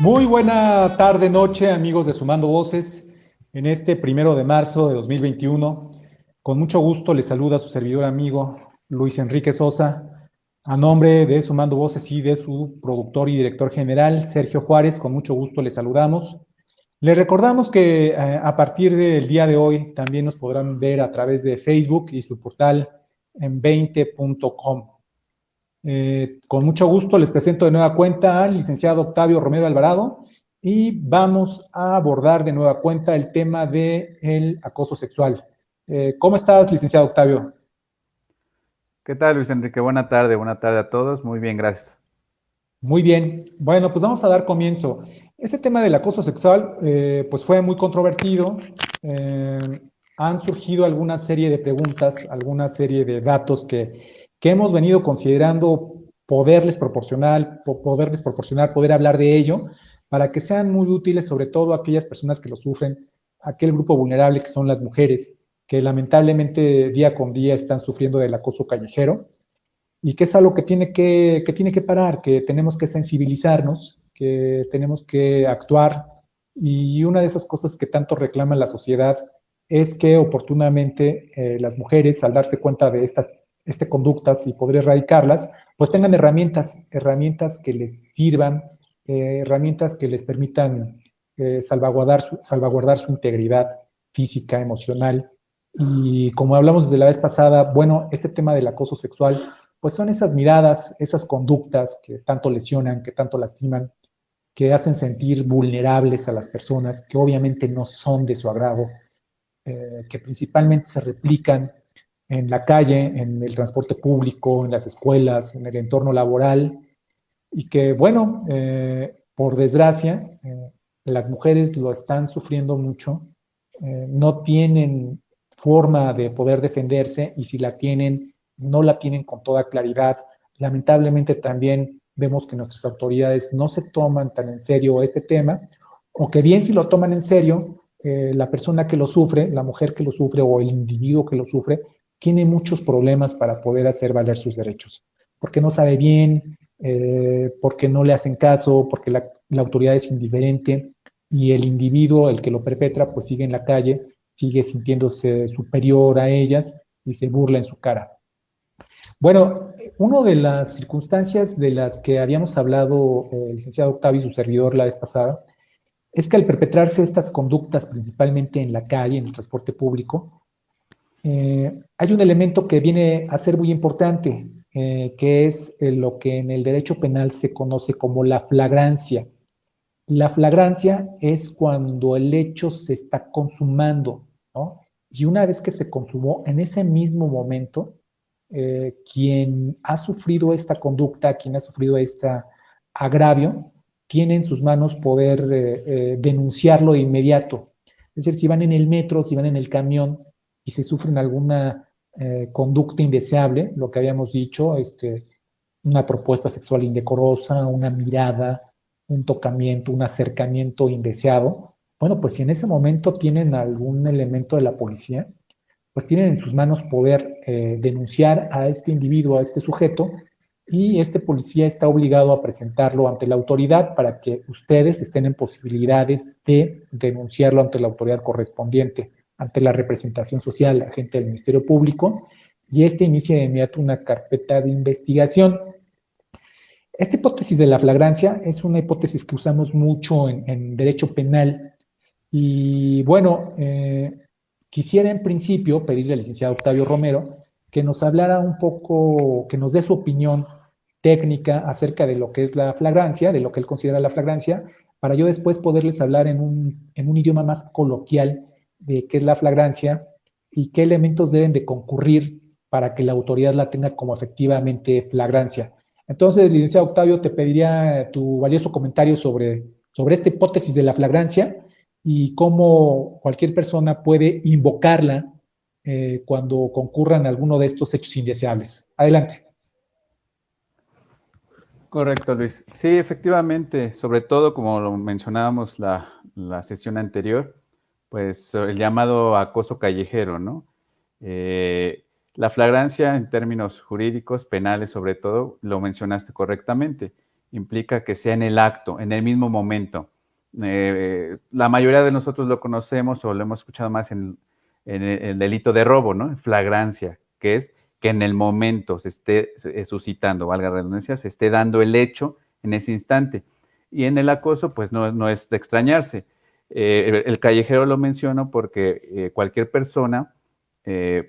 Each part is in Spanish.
Muy buena tarde, noche, amigos de Sumando Voces, en este 1 de marzo de 2021. Con mucho gusto les saluda su servidor amigo Luis Enrique Sosa, a nombre de Sumando Voces y de su productor y director general, Sergio Juárez. Con mucho gusto les saludamos. Les recordamos que a partir del día de hoy también nos podrán ver a través de Facebook y su portal en 20.com. Con mucho gusto les presento de nueva cuenta al licenciado Octavio Romero Alvarado y vamos a abordar de nueva cuenta el tema del acoso sexual. ¿Cómo estás, licenciado Octavio? ¿Qué tal, Luis Enrique? Buena tarde a todos. Muy bien, gracias. Muy bien. Bueno, pues vamos a dar comienzo. Este tema del acoso sexual, pues fue muy controvertido. Eh, Han surgido alguna serie de preguntas, alguna serie de datos que hemos venido considerando poderles proporcionar, poder hablar de ello, para que sean muy útiles, sobre todo a aquellas personas que lo sufren, aquel grupo vulnerable que son las mujeres, que lamentablemente día con día están sufriendo del acoso callejero y que es algo que tiene que parar, que tenemos que sensibilizarnos, que tenemos que actuar. Y una de esas cosas que tanto reclama la sociedad es que oportunamente las mujeres, al darse cuenta de estas conductas y poder erradicarlas, pues tengan herramientas que les sirvan, herramientas que les permitan salvaguardar su integridad física, emocional. Y como hablamos desde la vez pasada, bueno, este tema del acoso sexual pues son esas miradas, esas conductas que tanto lesionan, que tanto lastiman, que hacen sentir vulnerables a las personas, que obviamente no son de su agrado, que principalmente se replican en la calle, en el transporte público, en las escuelas, en el entorno laboral, y que, bueno, por desgracia, las mujeres lo están sufriendo mucho, no tienen forma de poder defenderse y si la tienen, no la tienen con toda claridad. Lamentablemente también vemos que nuestras autoridades no se toman tan en serio este tema, o que bien si lo toman en serio, la persona que lo sufre, la mujer que lo sufre o el individuo que lo sufre, tiene muchos problemas para poder hacer valer sus derechos, porque no sabe bien, porque no le hacen caso, porque la autoridad es indiferente y el individuo, el que lo perpetra, pues sigue en la calle, sigue sintiéndose superior a ellas y se burla en su cara. Bueno, una de las circunstancias de las que habíamos hablado el licenciado Octavio y su servidor la vez pasada, es que al perpetrarse estas conductas, principalmente en la calle, en el transporte público, hay un elemento que viene a ser muy importante, que es lo que en el derecho penal se conoce como la flagrancia. La flagrancia es cuando el hecho se está consumando, ¿no? Y una vez que se consumó, en ese mismo momento, quien ha sufrido esta conducta, quien ha sufrido este agravio, tiene en sus manos poder denunciarlo de inmediato. Es decir, si van en el metro, si van en el camión y se sufren alguna conducta indeseable, lo que habíamos dicho, una propuesta sexual indecorosa, una mirada, un tocamiento, un acercamiento indeseado, bueno, pues si en ese momento tienen algún elemento de la policía, pues tienen en sus manos poder denunciar a este individuo, a este sujeto, y este policía está obligado a presentarlo ante la autoridad para que ustedes estén en posibilidades de denunciarlo ante la autoridad correspondiente, ante la representación social, la gente del Ministerio Público, y este inicia de inmediato una carpeta de investigación. Esta hipótesis de la flagrancia es una hipótesis que usamos mucho en derecho penal y bueno, quisiera en principio pedirle al licenciado Octavio Romero que nos hablara un poco, que nos dé su opinión técnica acerca de lo que es la flagrancia, de lo que él considera la flagrancia, para yo después poderles hablar en un idioma más coloquial de qué es la flagrancia y qué elementos deben de concurrir para que la autoridad la tenga como efectivamente flagrancia. Entonces, licenciado Octavio, te pediría tu valioso comentario sobre esta hipótesis de la flagrancia y cómo cualquier persona puede invocarla cuando concurran alguno de estos hechos indeseables. Adelante. Correcto, Luis. Sí, efectivamente, sobre todo como lo mencionábamos la sesión anterior, pues el llamado acoso callejero, ¿no? La flagrancia en términos jurídicos, penales sobre todo, lo mencionaste correctamente. implica que sea en el acto, en el mismo momento. La mayoría de nosotros lo conocemos o lo hemos escuchado más en el delito de robo, ¿no? Flagrancia, que es que en el momento se esté suscitando, valga la redundancia, se esté dando el hecho en ese instante. Y en el acoso, pues no es de extrañarse. El callejero lo menciono porque cualquier persona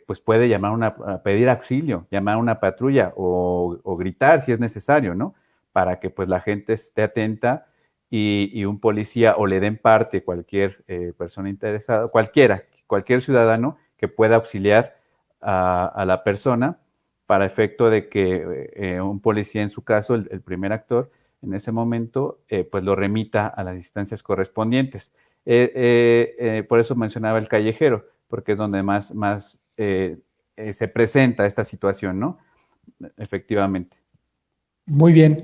pues puede a pedir auxilio, llamar a una patrulla o gritar si es necesario, ¿no? Para que pues la gente esté atenta y un policía o le den parte cualquier persona interesada, cualquier ciudadano que pueda auxiliar a la persona para efecto de que un policía, en su caso, el primer actor, en ese momento, pues lo remita a las instancias correspondientes. Por eso mencionaba el callejero, porque es donde más se presenta esta situación, ¿no? Efectivamente. Muy bien,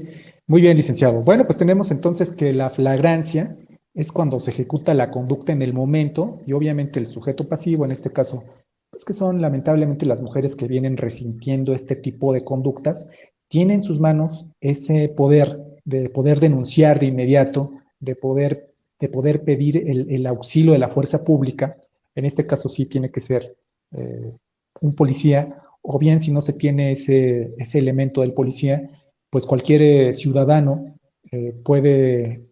licenciado. Bueno, pues tenemos entonces que la flagrancia es cuando se ejecuta la conducta en el momento y obviamente el sujeto pasivo, en este caso, pues que son lamentablemente las mujeres que vienen resintiendo este tipo de conductas, tienen en sus manos ese poder de poder denunciar de inmediato, de poder pedir el auxilio de la fuerza pública. En este caso sí tiene que ser un policía, o bien si no se tiene ese elemento del policía, pues cualquier ciudadano puede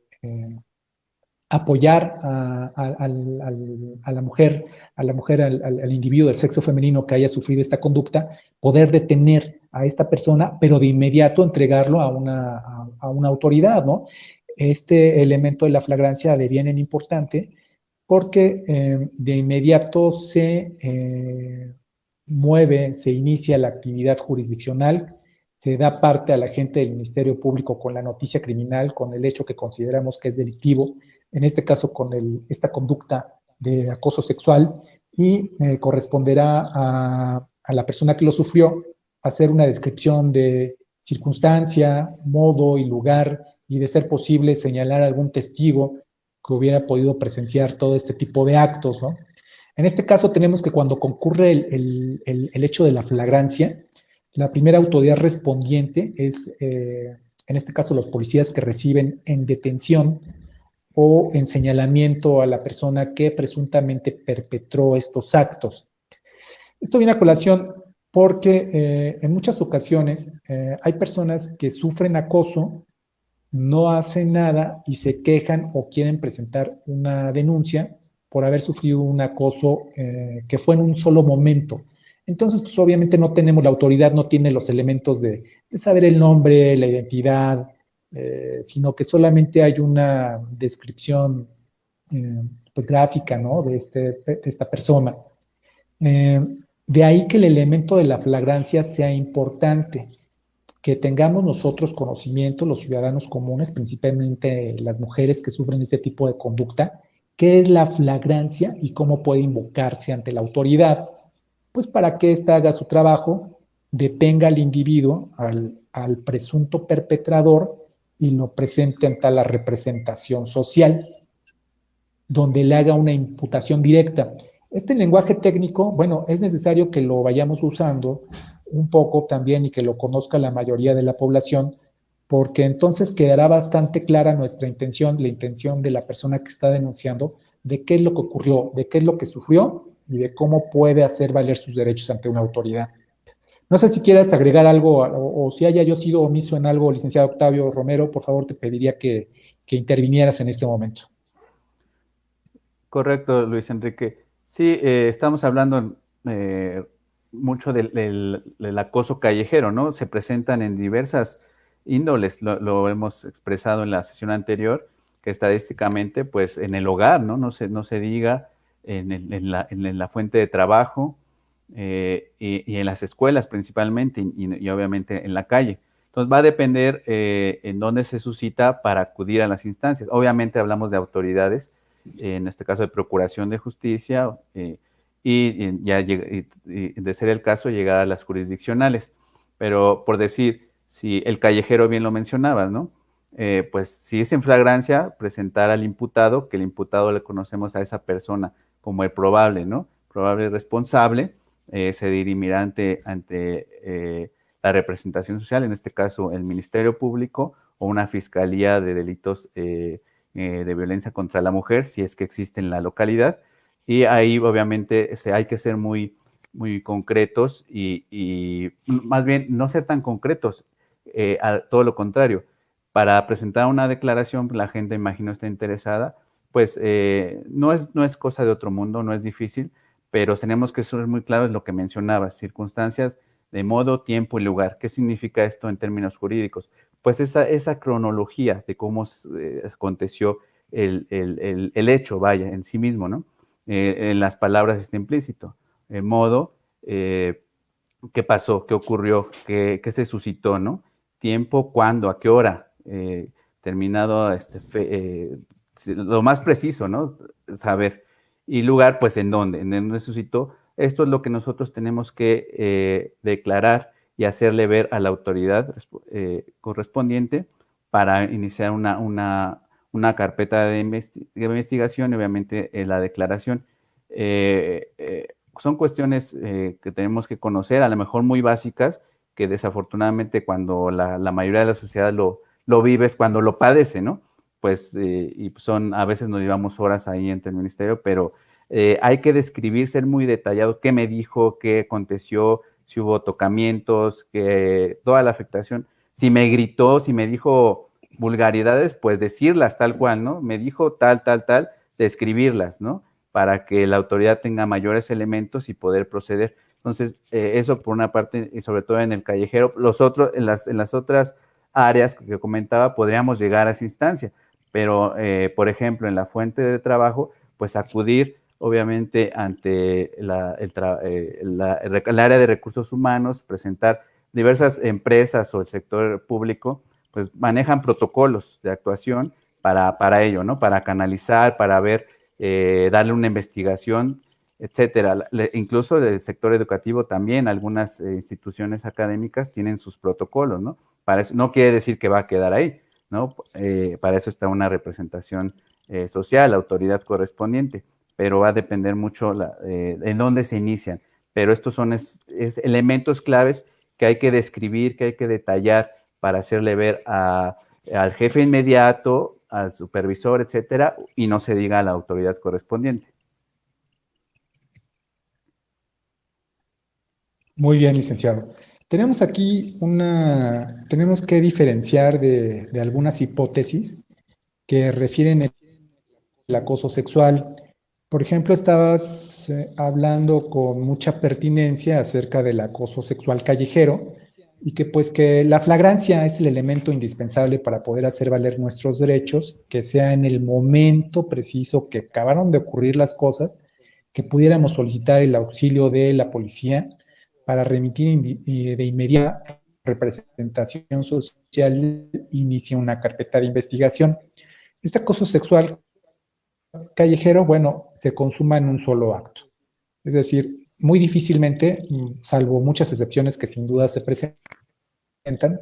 apoyar a la mujer al individuo del sexo femenino que haya sufrido esta conducta, poder detener a esta persona, pero de inmediato entregarlo a una autoridad, ¿no? Este elemento de la flagrancia deviene importante porque de inmediato se inicia la actividad jurisdiccional, se da parte a la gente del Ministerio Público con la noticia criminal, con el hecho que consideramos que es delictivo, en este caso con esta conducta de acoso sexual, y corresponderá a la persona que lo sufrió hacer una descripción de circunstancia, modo y lugar, y de ser posible señalar algún testigo que hubiera podido presenciar todo este tipo de actos, ¿no? En este caso tenemos que cuando concurre el hecho de la flagrancia, la primera autoridad respondiente es, en este caso, los policías que reciben en detención o en señalamiento a la persona que presuntamente perpetró estos actos. Esto viene a colación porque en muchas ocasiones hay personas que sufren acoso, no hacen nada y se quejan o quieren presentar una denuncia por haber sufrido un acoso que fue en un solo momento. Entonces, pues obviamente no tenemos la autoridad, no tiene los elementos de saber el nombre, la identidad, sino que solamente hay una descripción pues gráfica, ¿no? De esta persona. Eh, de ahí que el elemento de la flagrancia sea importante, que tengamos nosotros conocimiento, los ciudadanos comunes, principalmente las mujeres que sufren este tipo de conducta, qué es la flagrancia y cómo puede invocarse ante la autoridad, pues para que ésta haga su trabajo, detenga al individuo, al presunto perpetrador y lo presente ante la representación social, donde le haga una imputación directa. Este lenguaje técnico, bueno, es necesario que lo vayamos usando un poco también y que lo conozca la mayoría de la población, porque entonces quedará bastante clara nuestra intención, la intención de la persona que está denunciando, de qué es lo que ocurrió, de qué es lo que sufrió y de cómo puede hacer valer sus derechos ante una autoridad. No sé si quieras agregar algo o si haya yo sido omiso en algo, licenciado Octavio Romero, por favor te pediría que intervinieras en este momento. Correcto, Luis Enrique. Sí, estamos hablando mucho del acoso callejero, ¿no? Se presentan en diversas índoles, lo hemos expresado en la sesión anterior, que estadísticamente, pues en el hogar, ¿no? No se diga en la fuente de trabajo y en las escuelas principalmente y obviamente en la calle. Entonces va a depender en dónde se suscita para acudir a las instancias. Obviamente hablamos de autoridades, en este caso de procuración de justicia, y de ser el caso, llegar a las jurisdiccionales. Pero por decir, si el callejero bien lo mencionabas, ¿no? Pues si es en flagrancia, presentar al imputado, que el imputado le conocemos a esa persona como el probable, ¿no? Probable responsable, se dirimirá ante la representación social, en este caso el Ministerio Público o una fiscalía de delitos de violencia contra la mujer, si es que existe en la localidad. Y ahí obviamente hay que ser muy, muy concretos y más bien no ser tan concretos, todo lo contrario. Para presentar una declaración, la gente, imagino, está interesada, pues no es cosa de otro mundo, no es difícil, pero tenemos que ser muy claros en lo que mencionabas, circunstancias de modo, tiempo y lugar. ¿Qué significa esto en términos jurídicos? Pues esa cronología de cómo aconteció el hecho, vaya, en sí mismo, ¿no? En las palabras está implícito. Modo, qué pasó, qué ocurrió, qué se suscitó, ¿no? Tiempo, cuándo, a qué hora, terminado, lo más preciso, ¿no? Saber. Y lugar, pues, en dónde suscitó. Esto es lo que nosotros tenemos que declarar y hacerle ver a la autoridad correspondiente para iniciar una carpeta de investigación y obviamente la declaración. Son cuestiones que tenemos que conocer, a lo mejor muy básicas, que desafortunadamente cuando la mayoría de la sociedad lo vive es cuando lo padece, ¿no? Pues, y a veces nos llevamos horas ahí entre el ministerio, pero hay que describir, ser muy detallado, qué me dijo, qué aconteció, si hubo tocamientos, toda la afectación. Si me gritó, si me dijo vulgaridades, pues decirlas tal cual, ¿no? Me dijo tal, describirlas, ¿no? Para que la autoridad tenga mayores elementos y poder proceder. Entonces, eso por una parte, y sobre todo en el callejero. En las otras áreas que comentaba, podríamos llegar a esa instancia, pero, por ejemplo, en la fuente de trabajo, pues acudir, obviamente, ante el área de recursos humanos, presentar diversas empresas o el sector público, pues manejan protocolos de actuación para ello, ¿no? Para canalizar, para ver, darle una investigación, etcétera. Incluso el sector educativo también, algunas instituciones académicas tienen sus protocolos, ¿no? Para eso, no quiere decir que va a quedar ahí, ¿no? Para eso está una representación social, la autoridad correspondiente, pero va a depender mucho en dónde se inician. Pero estos son elementos claves que hay que describir, que hay que detallar para hacerle ver al jefe inmediato, al supervisor, etcétera, y no se diga a la autoridad correspondiente. Muy bien, licenciado. Tenemos que diferenciar de algunas hipótesis que refieren el acoso sexual. Por ejemplo, estabas hablando con mucha pertinencia acerca del acoso sexual callejero y que pues que la flagrancia es el elemento indispensable para poder hacer valer nuestros derechos, que sea en el momento preciso que acabaron de ocurrir las cosas, que pudiéramos solicitar el auxilio de la policía para remitir de inmediato representación social, inicia una carpeta de investigación. Este acoso sexual callejero, bueno, se consuma en un solo acto. Es decir, muy difícilmente, salvo muchas excepciones que sin duda se presentan,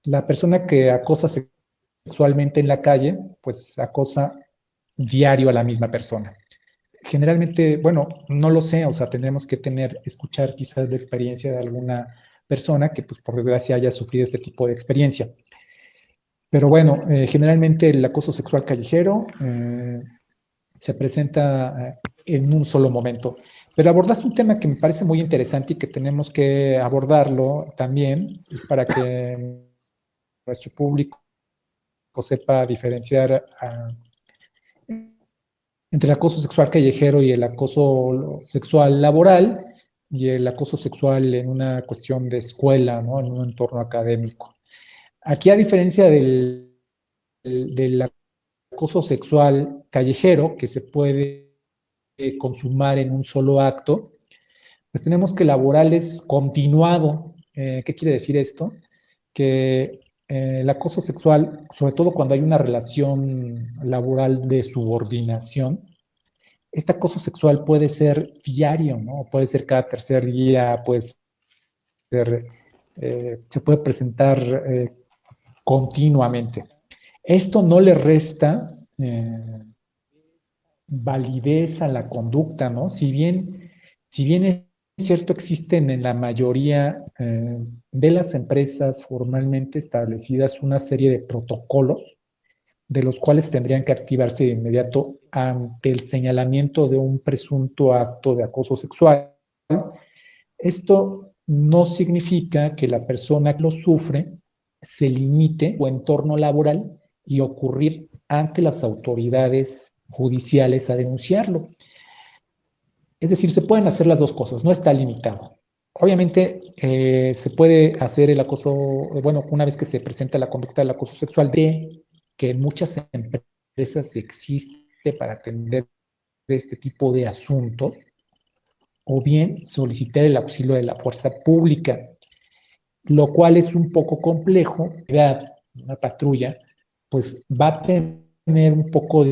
la persona que acosa sexualmente en la calle, pues acosa diario a la misma persona. Generalmente, bueno, no lo sé, o sea, tendremos que escuchar quizás de experiencia de alguna persona que, pues, por desgracia haya sufrido este tipo de experiencia. Pero bueno, generalmente el acoso sexual callejero se presenta en un solo momento. Pero abordaste un tema que me parece muy interesante y que tenemos que abordarlo también para que nuestro público sepa diferenciar entre el acoso sexual callejero y el acoso sexual laboral y el acoso sexual en una cuestión de escuela, ¿no? En un entorno académico. Aquí, a diferencia del acoso sexual callejero, que se puede consumar en un solo acto, pues tenemos que laboral es continuado. ¿Qué quiere decir esto? Que el acoso sexual, sobre todo cuando hay una relación laboral de subordinación, este acoso sexual puede ser diario, ¿no? Puede ser cada tercer día, puede ser, se puede presentar continuamente. Esto no le resta validez a la conducta, ¿no? Si bien cierto, existen en la mayoría de las empresas formalmente establecidas una serie de protocolos de los cuales tendrían que activarse de inmediato ante el señalamiento de un presunto acto de acoso sexual. Esto no significa que la persona que lo sufre se limite su entorno laboral y ocurrir ante las autoridades judiciales a denunciarlo. Es decir, se pueden hacer las dos cosas, no está limitado. Obviamente se puede hacer el acoso, bueno, una vez que se presenta la conducta del acoso sexual, de que en muchas empresas existe para atender este tipo de asuntos, o bien solicitar el auxilio de la fuerza pública, lo cual es un poco complejo. Una patrulla, pues va a tener un poco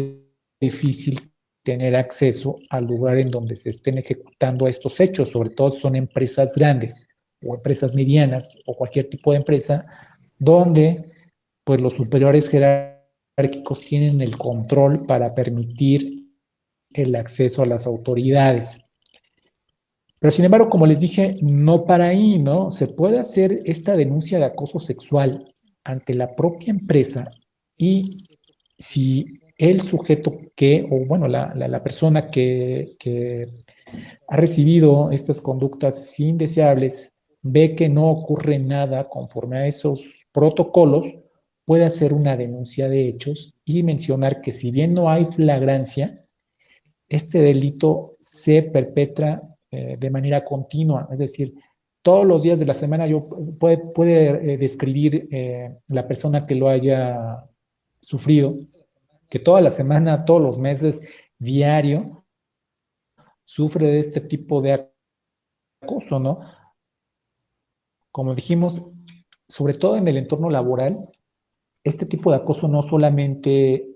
difícil tener acceso al lugar en donde se estén ejecutando estos hechos, sobre todo si son empresas grandes o empresas medianas o cualquier tipo de empresa, donde pues los superiores jerárquicos tienen el control para permitir el acceso a las autoridades. Pero sin embargo, como les dije, no para ahí, ¿no? Se puede hacer esta denuncia de acoso sexual ante la propia empresa y si el sujeto que, o bueno, la persona que ha recibido estas conductas indeseables ve que no ocurre nada conforme a esos protocolos, puede hacer una denuncia de hechos y mencionar que si bien no hay flagrancia, este delito se perpetra de manera continua, es decir, todos los días de la semana puede describir la persona que lo haya sufrido, que toda la semana, todos los meses, diario, sufre de este tipo de acoso, ¿no? Como dijimos, sobre todo en el entorno laboral, este tipo de acoso no solamente,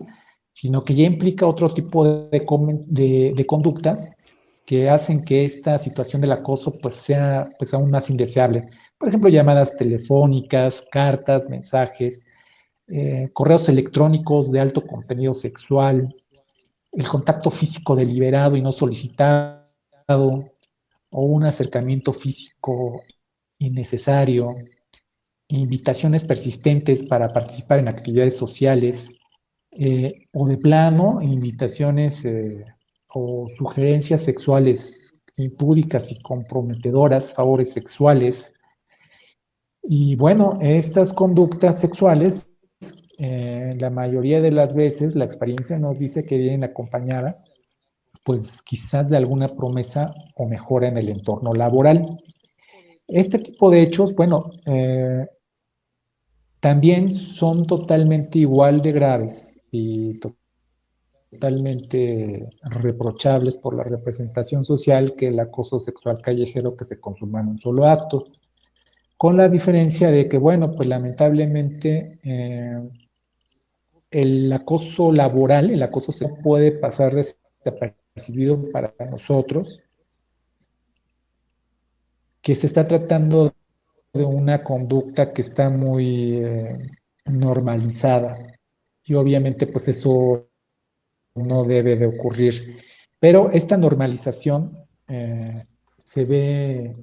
sino que ya implica otro tipo de conductas que hacen que esta situación del acoso pues sea pues aún más indeseable. Por ejemplo, llamadas telefónicas, cartas, mensajes, correos electrónicos de alto contenido sexual, el contacto físico deliberado y no solicitado, o un acercamiento físico innecesario, invitaciones persistentes para participar en actividades sociales, o de plano, invitaciones o sugerencias sexuales impúdicas y comprometedoras, favores sexuales. Y bueno, estas conductas sexuales, la mayoría de las veces, la experiencia nos dice que vienen acompañadas, pues quizás de alguna promesa o mejora en el entorno laboral. Este tipo de hechos, bueno, también son totalmente igual de graves y totalmente reprochables por la representación social que el acoso sexual callejero que se consuma en un solo acto, con la diferencia de que, bueno, pues lamentablemente el acoso laboral, el acoso se puede pasar desapercibido para nosotros, que se está tratando de una conducta que está muy normalizada y obviamente pues eso no debe de ocurrir. Pero esta normalización se ve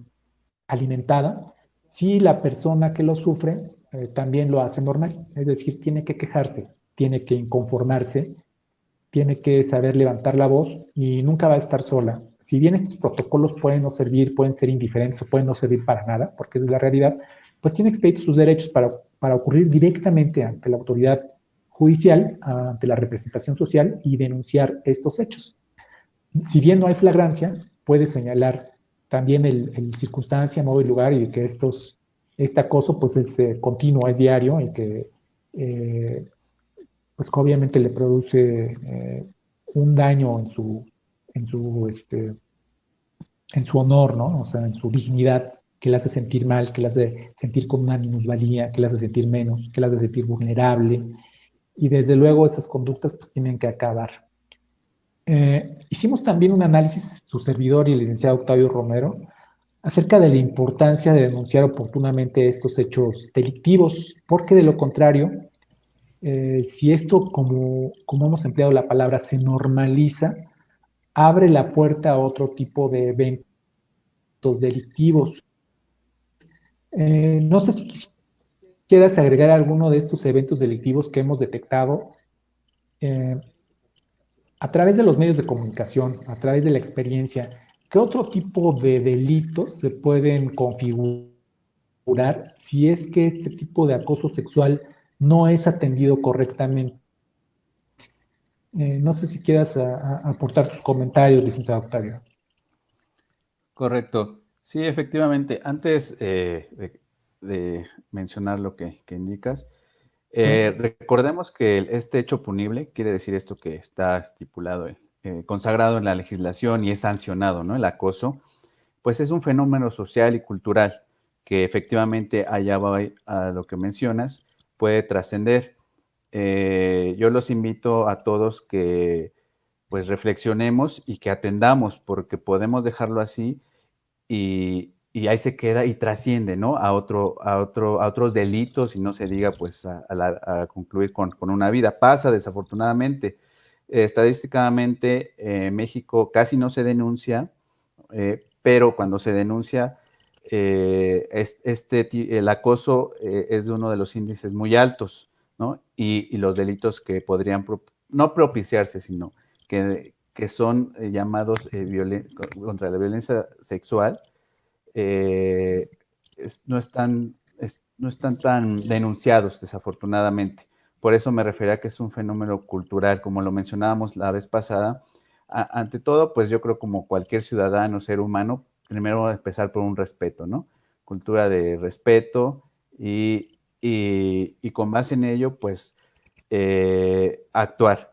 alimentada si la persona que lo sufre también lo hace normal, es decir, tiene que quejarse, tiene que inconformarse, tiene que saber levantar la voz y nunca va a estar sola. Si bien estos protocolos pueden no servir, pueden ser indiferentes o pueden no servir para nada, porque es la realidad, pues tiene expedito sus derechos para ocurrir directamente ante la autoridad judicial, ante la representación social y denunciar estos hechos. Si bien no hay flagrancia, puede señalar también el circunstancia, modo y lugar y de que este acoso pues es continuo, es diario y que pues que obviamente le produce un daño en su honor, ¿no? O sea, en su dignidad, que le hace sentir mal, que le hace sentir con una minusvalía, que le hace sentir menos, que le hace sentir vulnerable. Y desde luego esas conductas pues tienen que acabar. Hicimos también un análisis, su servidor y el licenciado Octavio Romero, acerca de la importancia de denunciar oportunamente estos hechos delictivos, porque de lo contrario, si esto, como hemos empleado la palabra, se normaliza, abre la puerta a otro tipo de eventos actos delictivos. No sé si quieras agregar alguno de estos eventos delictivos que hemos detectado eh, a través de los medios de comunicación, a través de la experiencia. ¿Qué otro tipo de delitos se pueden configurar si es que este tipo de acoso sexual no es atendido correctamente? No sé si quieras aportar tus comentarios, licenciado Octavio. Correcto. Sí, efectivamente. Antes de mencionar lo que indicas, recordemos que este hecho punible quiere decir esto que está estipulado, consagrado en la legislación y es sancionado, ¿no? El acoso, pues es un fenómeno social y cultural que efectivamente allá va a lo que mencionas, puede trascender. Yo los invito a todos que pues reflexionemos y que atendamos, porque podemos dejarlo así y ahí se queda y trasciende, ¿no? A otros delitos y no se diga, pues, a concluir con una vida. Pasa, desafortunadamente. Estadísticamente, México casi no se denuncia, pero cuando se denuncia, el acoso es de uno de los índices muy altos, ¿no? Y los delitos que podrían no propiciarse, sino que son llamados contra la violencia sexual, no están tan denunciados, desafortunadamente. Por eso me refería a que es un fenómeno cultural, como lo mencionábamos la vez pasada. Ante todo, pues yo creo como cualquier ciudadano, ser humano, primero empezar por un respeto, ¿no? Cultura de respeto y con base en ello, pues actuar.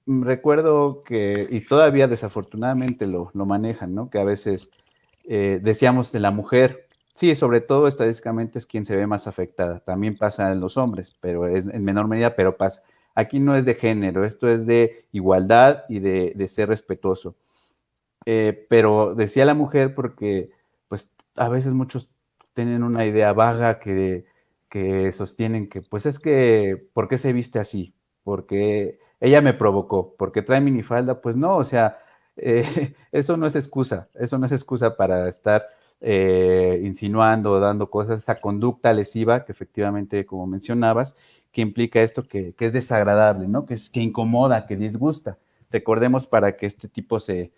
Recuerdo que, y todavía desafortunadamente lo manejan, ¿no? Que a veces decíamos de la mujer, sí, sobre todo estadísticamente es quien se ve más afectada. También pasa en los hombres, pero es en menor medida, pero pasa. Aquí no es de género, esto es de igualdad y de ser respetuoso. Pero decía la mujer porque, pues, a veces muchos tienen una idea vaga que sostienen que, pues, es que, ¿por qué se viste así? Porque ella me provocó, porque trae minifalda, pues no, o sea, eso no es excusa para estar insinuando o dando cosas, esa conducta lesiva que efectivamente, como mencionabas, que implica esto que es desagradable, ¿no? Que incomoda, que disgusta. Recordemos para que este tipo se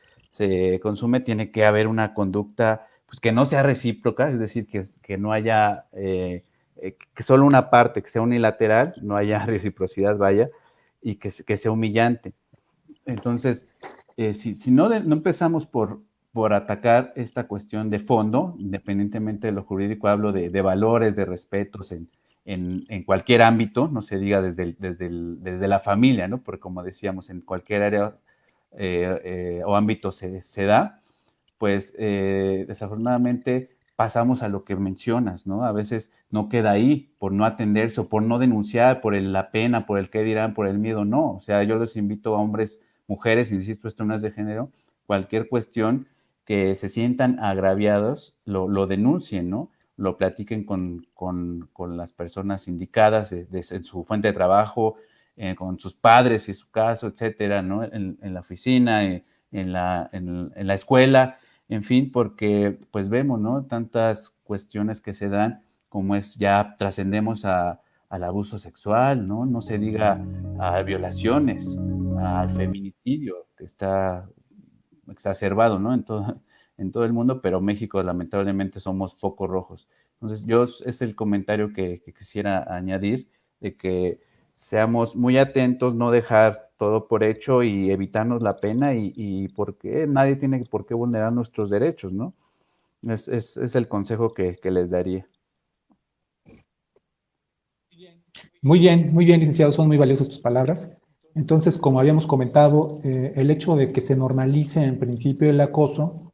consume, tiene que haber una conducta pues, que no sea recíproca, es decir, que no haya, que solo una parte, que sea unilateral, no haya reciprocidad, vaya, y que sea humillante. Entonces, si no, no empezamos por atacar esta cuestión de fondo, independientemente de lo jurídico, hablo de valores, de respetos en cualquier ámbito, no se diga desde la familia, ¿no? Porque como decíamos, en cualquier área o ámbito se da, pues desafortunadamente pasamos a lo que mencionas, ¿no? A veces no queda ahí por no atenderse o por no denunciar, por la pena, por el qué dirán, por el miedo, no. O sea, yo les invito a hombres, mujeres, insisto, esto no es de género, cualquier cuestión que se sientan agraviados, lo denuncien, ¿no? Lo platiquen con las personas indicadas en su fuente de trabajo, con sus padres, si es su caso, etcétera, ¿no? En la oficina, en la escuela, en fin, porque pues vemos, ¿no? Tantas cuestiones que se dan, como es ya trascendemos al abuso sexual, ¿no? No se diga a violaciones, al feminicidio, que está exacerbado, ¿no? En todo el mundo, pero México lamentablemente somos focos rojos. Entonces, es el comentario que quisiera añadir, de que seamos muy atentos, no dejar todo por hecho y evitarnos la pena y porque nadie tiene por qué vulnerar nuestros derechos, ¿no? Es el consejo que les daría. Muy bien, licenciado, son muy valiosas tus palabras. Entonces, como habíamos comentado, el hecho de que se normalice en principio el acoso,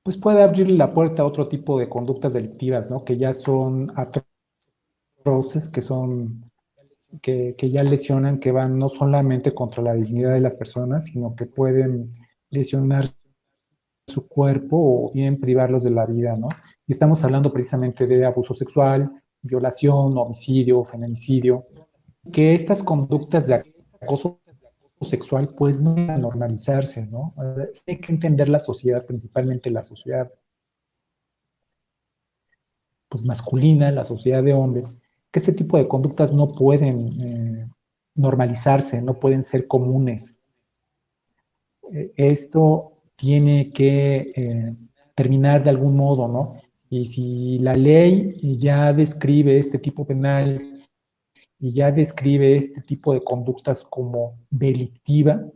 pues puede abrir la puerta a otro tipo de conductas delictivas, ¿no? Que ya son atroces, que ya lesionan, que van no solamente contra la dignidad de las personas, sino que pueden lesionar su cuerpo o bien privarlos de la vida, ¿no? Y estamos hablando precisamente de abuso sexual, violación, homicidio, feminicidio, que estas conductas de acoso sexual pues no van a normalizarse, ¿no? Hay que entender la sociedad, principalmente la sociedad, pues, masculina, la sociedad de hombres, que ese tipo de conductas no pueden normalizarse, no pueden ser comunes. Esto tiene que terminar de algún modo, ¿no? Y si la ley ya describe este tipo penal y ya describe este tipo de conductas como delictivas,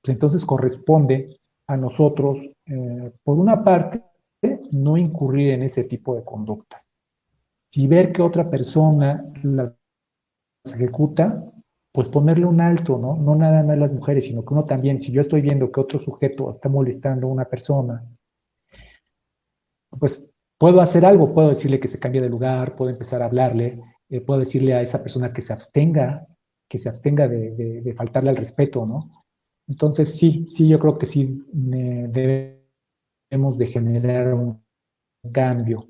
pues entonces corresponde a nosotros, por una parte, no incurrir en ese tipo de conductas. Si ver que otra persona las ejecuta, pues ponerle un alto, ¿no? No nada más las mujeres, sino que uno también, si yo estoy viendo que otro sujeto está molestando a una persona, pues puedo hacer algo, puedo decirle que se cambie de lugar, puedo empezar a hablarle, puedo decirle a esa persona que se abstenga de faltarle al respeto, ¿no? Entonces sí, yo creo que sí debemos de generar un cambio.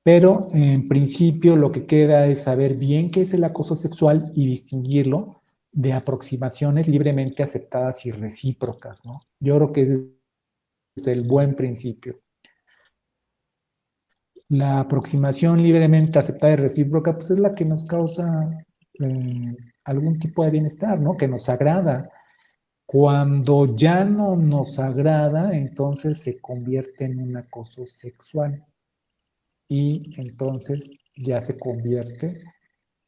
Pero en principio lo que queda es saber bien qué es el acoso sexual y distinguirlo de aproximaciones libremente aceptadas y recíprocas, ¿no? Yo creo que ese es el buen principio. La aproximación libremente aceptada y recíproca, pues es la que nos causa algún tipo de bienestar, ¿no? Que nos agrada. Cuando ya no nos agrada, entonces se convierte en un acoso sexual y entonces ya se convierte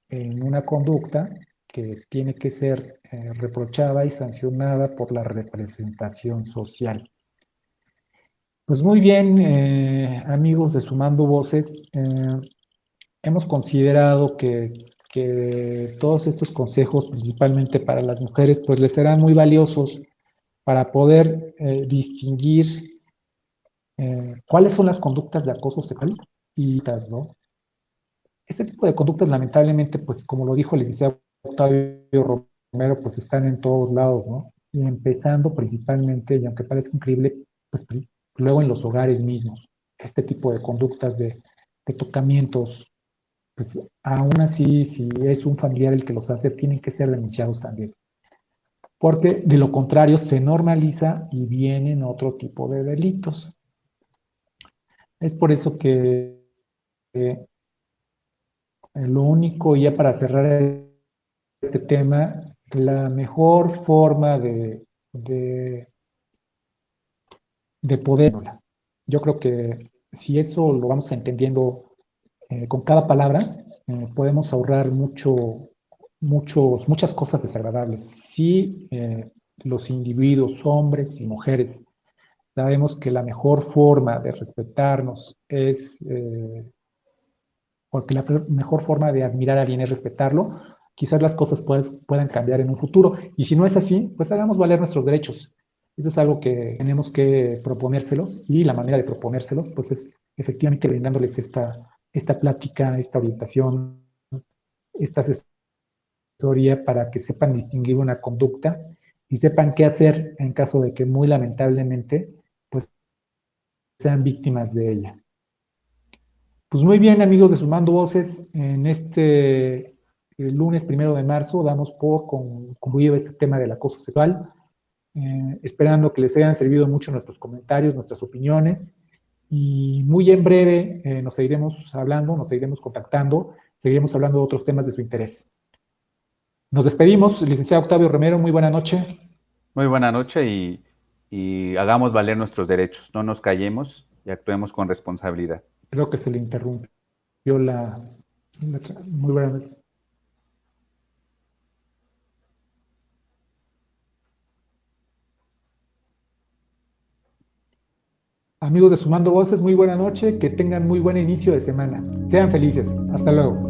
en una conducta que tiene que ser reprochada y sancionada por la representación social. Pues muy bien, amigos de Sumando Voces, hemos considerado que todos estos consejos, principalmente para las mujeres, pues les serán muy valiosos para poder distinguir cuáles son las conductas de acoso sexual y otras, ¿no? Este tipo de conductas, lamentablemente, pues como lo dijo el licenciado Octavio Romero, pues están en todos lados, ¿no? Y empezando principalmente, y aunque parezca increíble, pues luego en los hogares mismos. Este tipo de conductas de tocamientos, pues aún así, si es un familiar el que los hace, tienen que ser denunciados también. Porque de lo contrario se normaliza y vienen otro tipo de delitos. Es por eso que eh, lo único, ya para cerrar este tema, la mejor forma de poder. Yo creo que si eso lo vamos entendiendo con cada palabra, podemos ahorrar muchas cosas desagradables. Si los individuos, hombres y mujeres, sabemos que la mejor forma de respetarnos es porque la mejor forma de admirar a alguien es respetarlo, quizás las cosas puedan cambiar en un futuro. Y si no es así, pues hagamos valer nuestros derechos. Eso es algo que tenemos que proponérselos y la manera de proponérselos, pues es efectivamente brindándoles esta plática, esta orientación, esta asesoría para que sepan distinguir una conducta y sepan qué hacer en caso de que muy lamentablemente pues sean víctimas de ella. Pues muy bien, amigos de Sumando Voces, en este lunes 1 de marzo damos por concluido este tema del acoso sexual, esperando que les hayan servido mucho nuestros comentarios, nuestras opiniones, y muy en breve nos seguiremos hablando, nos seguiremos contactando, seguiremos hablando de otros temas de su interés. Nos despedimos, licenciado Octavio Romero, muy buena noche. Muy buena noche y hagamos valer nuestros derechos, no nos callemos y actuemos con responsabilidad. Creo que se le interrumpió muy buena noche. Amigos de Sumando Voces, muy buena noche, que tengan muy buen inicio de semana. Sean felices. Hasta luego.